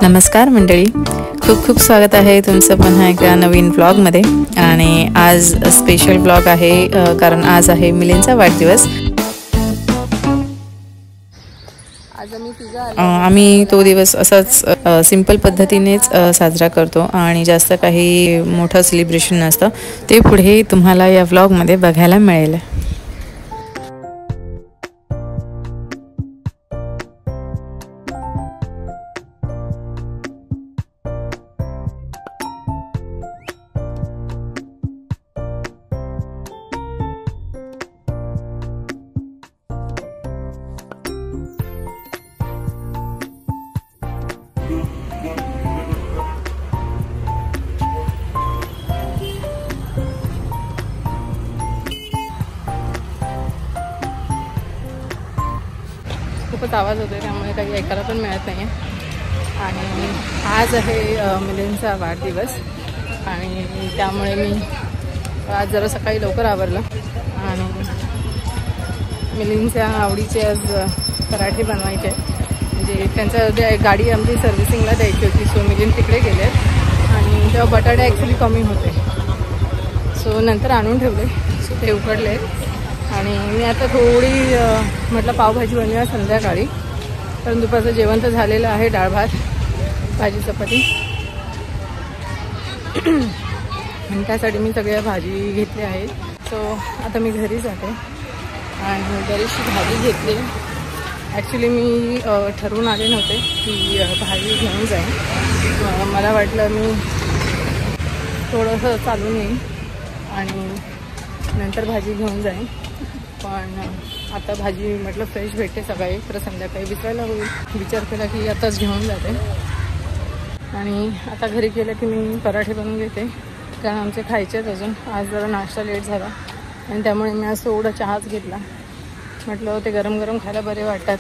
नमस्कार मंडळी, खूप खूप स्वागत आहे तुमचं पुन्हा एका नवीन व्लॉगमध्ये. आणि आज स्पेशल व्लॉग आहे कारण आज आहे मिलिंदचा वाढदिवस. आम्ही तो दिवस असाच सिंपल पद्धतीनेच साजरा करतो आणि जास्त काही मोठं सेलिब्रेशन नसतं. ते पुढे तुम्हाला या व्लॉगमध्ये बघायला मिळेल. खूपच आवाज होतो त्यामुळे काही ऐकायला पण मिळत नाही आहे. आणि आज आहे मिलिंदचा वाढदिवस आणि त्यामुळे मी आज जरा सकाळी लवकर आवरलं आणि मिलिंदच्या आवडीचे आज पराठे बनवायचे. म्हणजे त्यांच्या गाडी आमची सर्व्हिसिंगला द्यायची होती, सो मिलिंद तिकडे गेले आणि तेव्हा बटाटे ॲक्च्युली कमी होते, सो नंतर आणून ठेवले. सो ते उकडले आणि मी आता थोडी म्हटलं पावभाजी बनवूया संध्याकाळी, कारण दुपारचं जेवण तर झालेलं आहे, डाळ भात भाजी चपाती. आणि त्यासाठी मी सगळ्या भाजी घेतल्या आहेत. सो आता मी घरी जाते आणि बरीचशी भाजी घेतली. ॲक्च्युली मी ठरवून आले नव्हते की भाजी घेऊन जाईन. मला वाटलं मी थोडंसं चालून येईन आणि नंतर भाजी घेऊन जाईन, पण आता भाजी म्हटलं फ्रेश भेटते सकाळी, तर संध्याकाळी विचारायला होईल. विचार केला की आताच घेऊन जाते. आणि आता घरी गेलं की मी पराठे बनवून घेते, कारण आमचे खायचे आहेत अजून. आज जरा नाश्ता लेट झाला आणि त्यामुळे मी आज थोडा चहाच घेतला. म्हटलं ते गरम गरम खायला बरे वाटतात.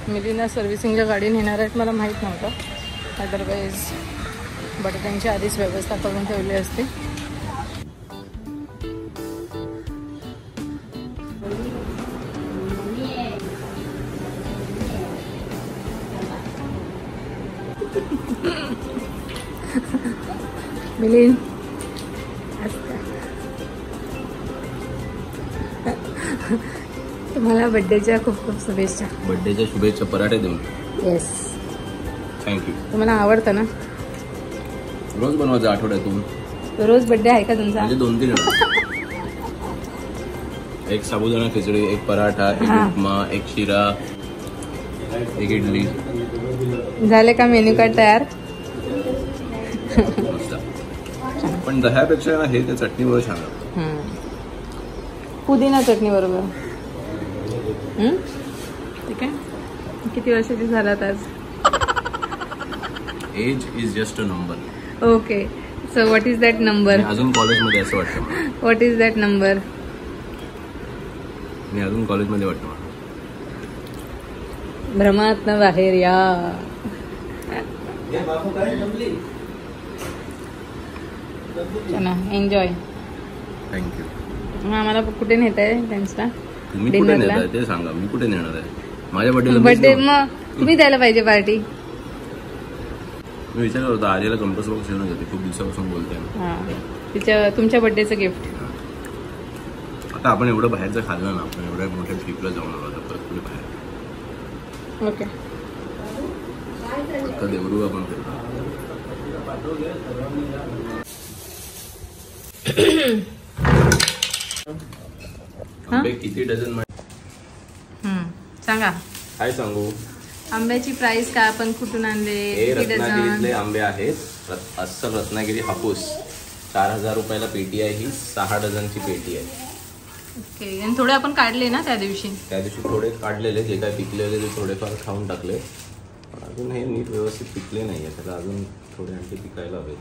मिलिंदला सर्व्हिसिंगच्या गाडी नेणार आहेत मला माहीत नव्हतं, अदरवाईज बटाट्यांची आधीच व्यवस्था करून ठेवली असते. मिलिंद तुम्हाला बर्थडेच्या खूप खूप शुभेच्छा. बर्थडेच्या शुभेच्छा पराठे देऊन. Yes, thank you. तुम्हाला आवडतं ना? रोज बनवायचं आठवड्यातून. रोज बर्थडे आहे का तुमचा? म्हणजे 2-3 एक साबुदाणा खिचडी, एक पराठा, एक उपमा, एक शिरा, एक इडली. झाले का मेन्यू कार्ड तयार? पण दह्यापेक्षा हे त्या चटणीवर छान आहे. पुदिना चटणी बरोबर. ठीक आहे. किती वर्षाची झालात आज? Age is just a number. Okay, so what is that number? अजून कॉलेजमध्ये असं वाटतं. What is that number? मी अजून कॉलेजमध्ये वाटतं मला. भ्रमातनं बाहेर या. चला, एन्जॉय. थँक्यू. आम्हाला कुठे नेत आहे त्यांचा? तुम्ही कुठे नेत आहे ते सांगा. मी कुठे नेणार आहे? माझ्या बर्थडे मग तुम्ही द्यायला पाहिजे पार्टी. मी विचारलं होतं आर्याला कंपस बॉक्स घेऊन होते, खूप दिवसापासून बोलते. तुमच्या बर्थडेचं गिफ्ट. आता आपण एवढं बाहेरचं खाल्लं ना, आपण एवढ्या मोठ्या ट्रिपला जाऊन आलो आता परत पुढे बाहेर. ओके, आता देवरू आपण फिरतो. आंबे किती डझन? सांगा. काय सांगू? आंब्याची प्राइस काय, आपण कुठून आणले? हे रत्नागिरीतले आंबे आहेत. अस्सल रत्नागिरी हापूस. 4000 रुपयाला पेटी आहे ही. 6 डझनची पेटी आहे. ओके. आणि थोडे आपण काढले ना त्या दिवशी थोडे काढलेले, जे काय पिकलेले ते थोडेफार खाऊन टाकले. अजून हे नीट व्यवस्थित पिकले नाहीये, त्याला अजून थोडे आणखी पिकायला हवे.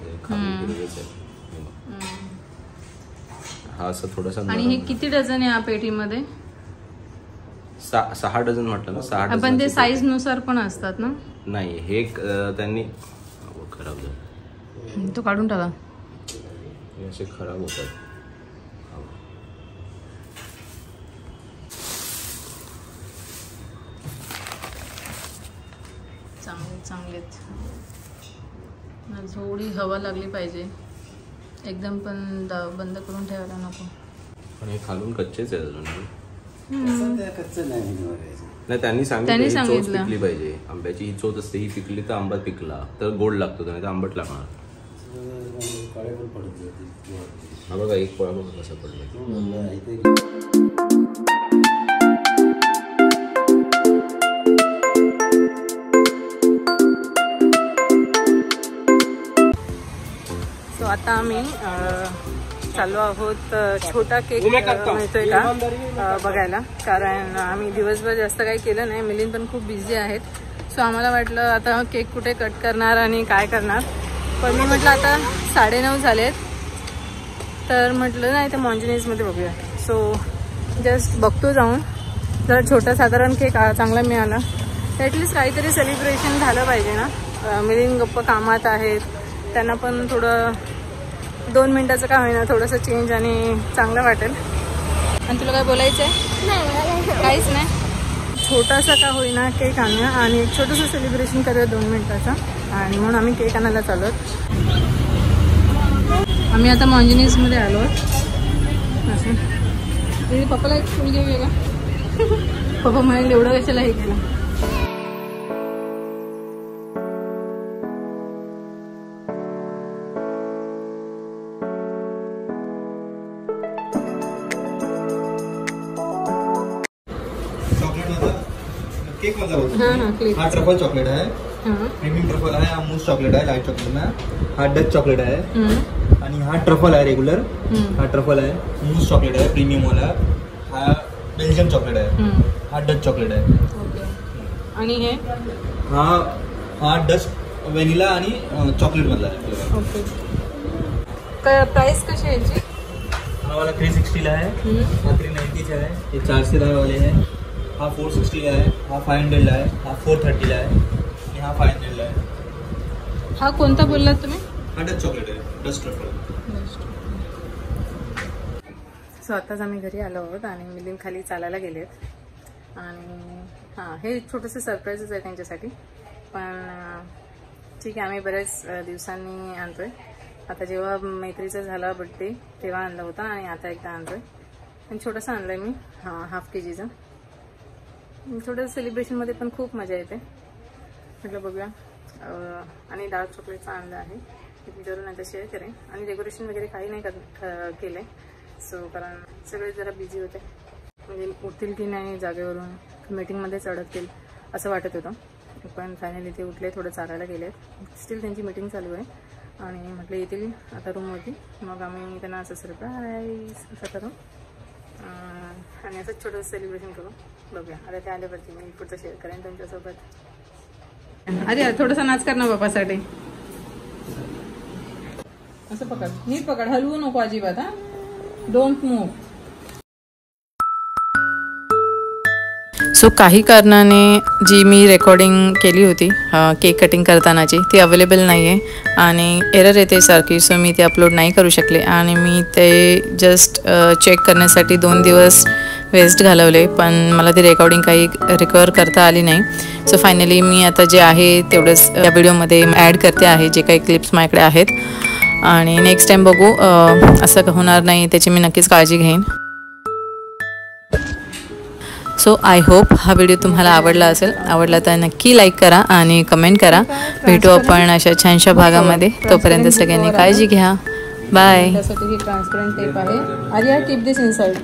हा असं थोडासा. आणि हे किती डझन आहे या पेटीमध्ये? 6 डझन म्हटलं ना. 6 डझन. पण ते साईज नुसार पण असतात ना? नाही, हे त्यांनी खराब झालं. तो काढून टाका. हे असे खराब होतात. चांगले आहेत. थोडी हवा लागली पाहिजे, एकदम पण बंद करून ठेवायला नको. पण हे खालून कच्चेच आहे अजून. कच्चं नाही नाही, त्यांनी सांगितलं पिकली पाहिजे. आंब्याची ही चोच असते, ही पिकली तर आंबा पिकला तर गोड लागतो, नाही तर आंबट लागणार. हा बघा, एक पळा बघा कसा पडला. सो आता आम्ही चाललो आहोत छोटा केक मिळतोय का बघायला, कारण आम्ही दिवसभर जास्त काही केलं नाही. मिलिंद पण खूप बिझी आहेत. सो आम्हाला वाटलं आता केक कुठे कट करणार आणि काय करणार, पण मी म्हटलं आता 9:30 झालेत, तर म्हटलं नाही तर मॉन्जिनीजमध्ये बघूया. सो जस्ट बघतो जाऊन, जर छोटा साधारण केक चांगला मिळाला तर ॲटलिस्ट काहीतरी सेलिब्रेशन झालं पाहिजे ना. मिलिंद गप्प कामात आहेत, त्यांना पण थोडं 2 मिनिटाचं का होईना थोडंसं चेंज आणि चांगलं वाटेल. आणि तुला काय बोलायचं आहे? काहीच नाही, छोटासा का होईना केक आणूया आणि एक छोटंसं सेलिब्रेशन करूया 2 मिनिटाचा. आणि म्हणून आम्ही केक आणायला चालू आहोत. आम्ही आता मॉन्जिनीजमध्ये आलो आहोत. असं पप्पाला एक फुल घेऊया का? पप्पा म्हणाले एवढं कशाला हे केलं. केक हा ट्रफल चॉकलेट आहे, प्रीमियम ट्रफल आहे, हा मूस चॉकलेट आहे, लाईट चॉकलेट आहे, हा डच चॉकलेट आहे, आणि हा ट्रफल आहे रेग्युलर, हा ट्रफल आहे, मूस चॉकलेट आहे प्रीमियम वाला, हा बेल्जियम चॉकलेट आहे, हा डच चॉकलेट आहे. आणि हे हा डच व्हॅनिला आणि चॉकलेट मधला आहे. ओके, काय प्राइस कशी आहे याची? हा वाला 360 ला आहे, हा 390 चा आहे, हे 410 वाले आहे, हा 460 ला आहे, हा 500 ला आहे, हा 430 ला आहे आणि हा 500 ला आहे. हा कोणता बोललात तुम्ही? हा डच चॉकलेट आहे, डच ट्रफल. सो आताच आम्ही घरी आलो आहोत आणि मिलिंद खाली चालायला गेलेत. आणि हां, हे छोटंसं सरप्राईजच आहे त्यांच्यासाठी, पण ठीक आहे, आम्ही बऱ्याच दिवसांनी आणतोय. आता जेव्हा मैत्रीचा झाला बड्डे तेव्हा आणला होता आणि आता एकदा आणतोय. आणि छोटंसं आणलं आहे मी, ½ kgचं. थोडंसं सेलिब्रेशनमध्ये पण खूप मजा येते, म्हटलं बघूया. आणि डार्क चॉकलेटचं आणलं आहे, ते तुमच्यावर नंतर शेअर करेन. आणि डेकोरेशन वगैरे काही नाही केलं आहे, सो कारण सगळे जरा बिझी होते, म्हणजे उठतील की नाही जागेवरून, मीटिंगमध्येच अडकतील असं वाटत होतं. पण फायनली ते उठले, थोडं चालायला गेले. स्टील त्यांची मीटिंग चालू आहे आणि म्हटलं येतील आता रूमवरती, मग आम्ही त्यांना असं सरप्राईज असं करू आणि असंच छोटंसं सेलिब्रेशन करू. बघूया, आता ते आल्यावरती मी पुढचं शेअर करेन तुमच्यासोबत. अरे थोडासा नाच कर ना बापासाठी. असं पकड, नीट पकड, हलवू नको अजिबात. हा, डोंट मूव्ह. सो काही कारणाने जी मी रेकॉर्डिंग केली होती केक कटिंग करतानाची ती अवेलेबल नाही आहे आणि एरर येते सारखी. सो मी ते अपलोड नाही करू शकले आणि मी ते जस्ट चेक करण्यासाठी 2 दिवस वेस्ट घालवले, पण मला ती रेकॉर्डिंग काही रिकवर करता आली नाही. सो फायनली मी आता जे आहे तेवढंच या व्हिडिओमध्ये ॲड करते आहे, जे काही क्लिप्स माझ्याकडे आहेत. आणि नेक्स्ट टाईम बघू, असं होणार नाही त्याची मी नक्कीच काळजी घेईन. सो आय होप हा व्हिडिओ तुम्हाला आवडला असेल. आवडला तर नक्की लाईक करा आणि कमेंट करा. भेटू आपण अशा छानशा भागामध्ये. तोपर्यंत सगळ्यांनी काळजी घ्या. बाय. त्यासाठी ही ट्रान्सपरंट टेप आहे. आर्या, कीप दिस इनसाइड.